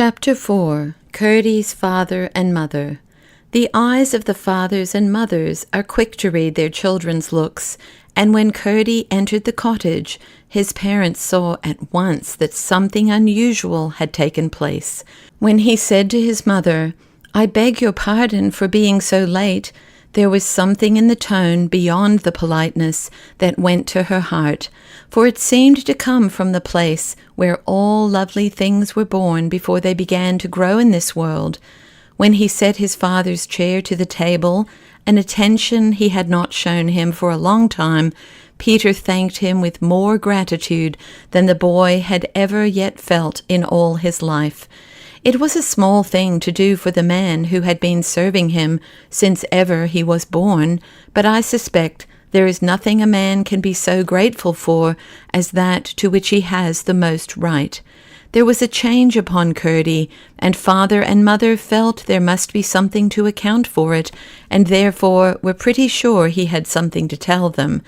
Chapter 4. Curdie's Father and Mother. The eyes of the fathers and mothers are quick to read their children's looks, and when Curdie entered the cottage, his parents saw at once that something unusual had taken place. When he said to his mother, "I beg your pardon for being so late," there was something in the tone beyond the politeness that went to her heart, for it seemed to come from the place where all lovely things were born before they began to grow in this world. When he set his father's chair to the table, an attention he had not shown him for a long time, Peter thanked him with more gratitude than the boy had ever yet felt in all his life. It was a small thing to do for the man who had been serving him since ever he was born, but I suspect there is nothing a man can be so grateful for as that to which he has the most right. There was a change upon Curdie, and father and mother felt there must be something to account for it, and therefore were pretty sure he had something to tell them.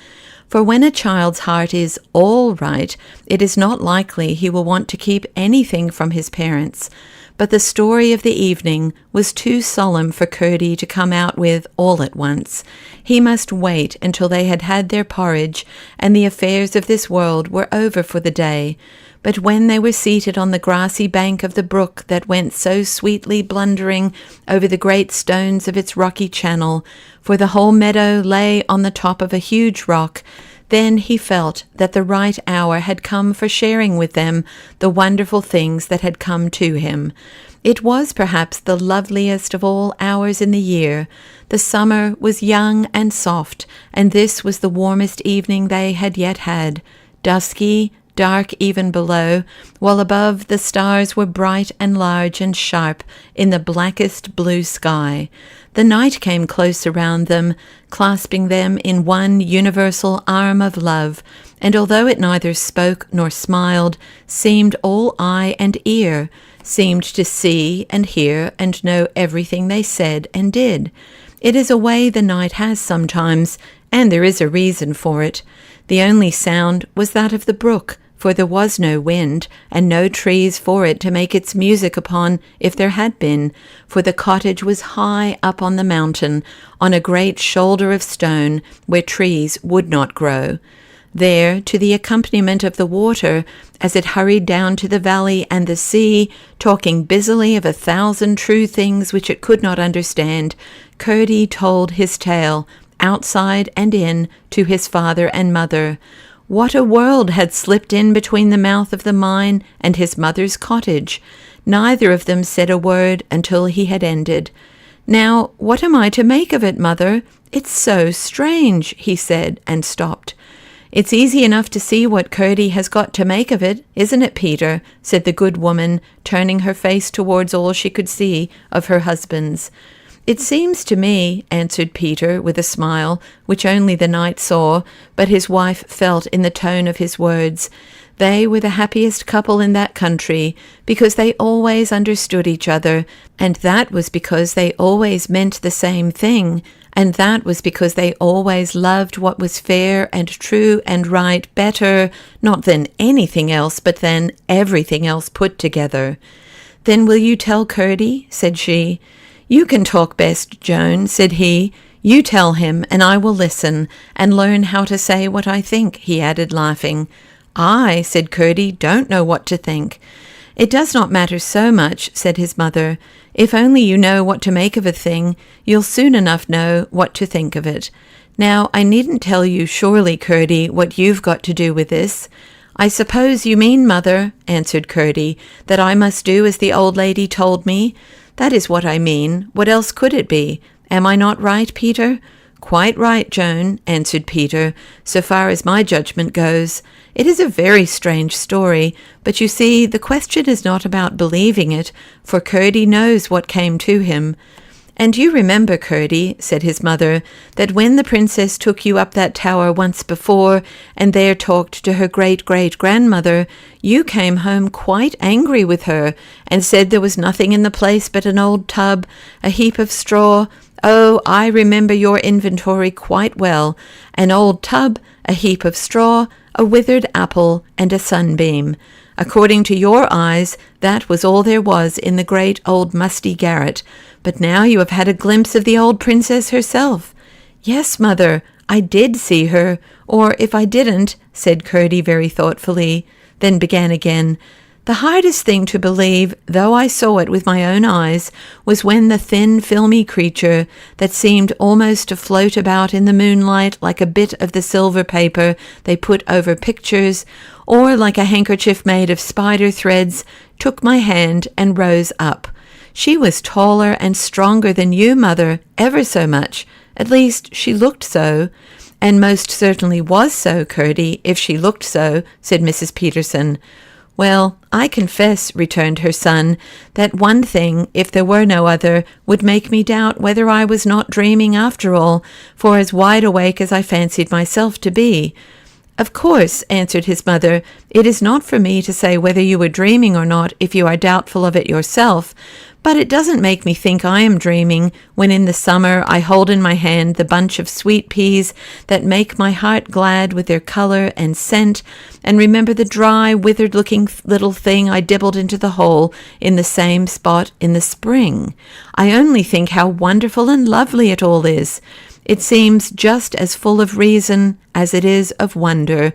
For when a child's heart is all right, it is not likely he will want to keep anything from his parents. But the story of the evening was too solemn for Curdie to come out with all at once. He must wait until they had had their porridge and the affairs of this world were over for the day. But when they were seated on the grassy bank of the brook that went so sweetly blundering over the great stones of its rocky channel, for the whole meadow lay on the top of a huge rock, then he felt that the right hour had come for sharing with them the wonderful things that had come to him. It was perhaps the loveliest of all hours in the year. The summer was young and soft, and this was the warmest evening they had yet had. Dusky, dark even below, while above the stars were bright and large and sharp in the blackest blue sky. The night came close around them, clasping them in one universal arm of love, and although it neither spoke nor smiled, seemed all eye and ear, seemed to see and hear and know everything they said and did. It is a way the night has sometimes, and there is a reason for it. The only sound was that of the brook, for there was no wind, and no trees for it to make its music upon if there had been, for the cottage was high up on the mountain, on a great shoulder of stone, where trees would not grow. There, to the accompaniment of the water, as it hurried down to the valley and the sea, talking busily of 1,000 true things which it could not understand, Curdie told his tale, outside and in, to his father and mother. What a world had slipped in between the mouth of the mine and his mother's cottage! Neither of them said a word until he had ended. "Now, what am I to make of it, mother? It's so strange," he said, and stopped. "It's easy enough to see what Curdie has got to make of it, isn't it, Peter?" said the good woman, turning her face towards all she could see of her husband's. "It seems to me," answered Peter with a smile, which only the knight saw, but his wife felt in the tone of his words. They were the happiest couple in that country, because they always understood each other, and that was because they always meant the same thing, and that was because they always loved what was fair and true and right better, not than anything else, but than everything else put together. "Then will you tell Curdie?" said she. "You can talk best, Joan," said he. "You tell him, and I will listen, and learn how to say what I think," he added, laughing. "I," said Curdie, "don't know what to think." "It does not matter so much," said his mother. "If only you know what to make of a thing, you'll soon enough know what to think of it. Now, I needn't tell you, surely, Curdie, what you've got to do with this." "I suppose you mean, mother," answered Curdie, "that I must do as the old lady told me?" "That is what I mean. What else could it be? Am I not right, Peter?" "Quite right, Joan," answered Peter, "so far as my judgment goes. It is a very strange story, but you see, the question is not about believing it, for Curdie knows what came to him. "And you remember, Curdie," said his mother, "that when the princess took you up that tower once before, and there talked to her great-great-grandmother, you came home quite angry with her, and said there was nothing in the place but an old tub, a heap of straw. Oh, I remember your inventory quite well. An old tub, a heap of straw, a withered apple, and a sunbeam. According to your eyes, that was all there was in the great old musty garret. But now you have had a glimpse of the old princess herself." "Yes, mother, I did see her, or if I didn't," said Curdie very thoughtfully, then began again. "The hardest thing to believe, though I saw it with my own eyes, was when the thin, filmy creature that seemed almost to float about in the moonlight like a bit of the silver paper they put over pictures, or like a handkerchief made of spider threads, took my hand and rose up. She was taller and stronger than you, mother, ever so much. At least she looked so. And most certainly was so, Curdie, if she looked so," said Mrs. Peterson. "Well, I confess," returned her son, "that one thing, if there were no other, would make me doubt whether I was not dreaming after all, for as wide awake as I fancied myself to be." "Of course," answered his mother, "it is not for me to say whether you were dreaming or not if you are doubtful of it yourself, but it doesn't make me think I am dreaming when in the summer I hold in my hand the bunch of sweet peas that make my heart glad with their colour and scent, and remember the dry, withered-looking little thing I dibbled into the hole in the same spot in the spring. I only think how wonderful and lovely it all is. It seems just as full of reason as it is of wonder.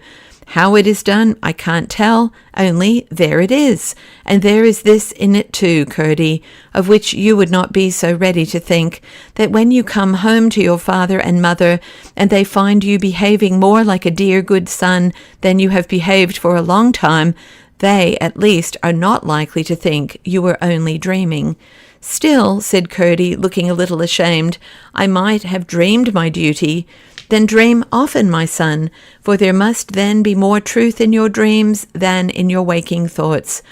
How it is done, I can't tell, only there it is. And there is this in it too, Curdie, of which you would not be so ready to think, that when you come home to your father and mother, and they find you behaving more like a dear good son than you have behaved for a long time, they, at least, are not likely to think you were only dreaming." "Still," said Curdie, looking a little ashamed, "I might have dreamed my duty." "Then dream often, my son, for there must then be more truth in your dreams than in your waking thoughts.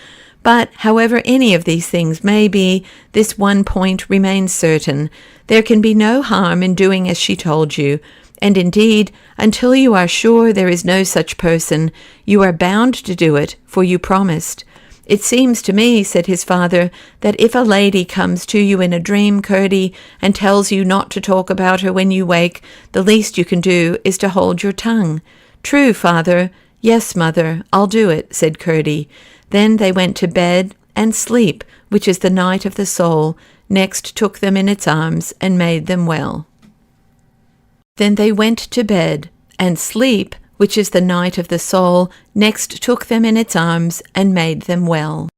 But however any of these things may be, this one point remains certain. There can be no harm in doing as she told you. And indeed, until you are sure there is no such person, you are bound to do it, for you promised." "It seems to me," said his father, "that if a lady comes to you in a dream, Curdie, and tells you not to talk about her when you wake, the least you can do is to hold your tongue." "True, father." "Yes, mother, I'll do it," said Curdie. Then they went to bed, and sleep, which is the night of the soul, next took them in its arms and made them well. Then they went to bed, and sleep, which is the night of the soul, next took them in its arms and made them well.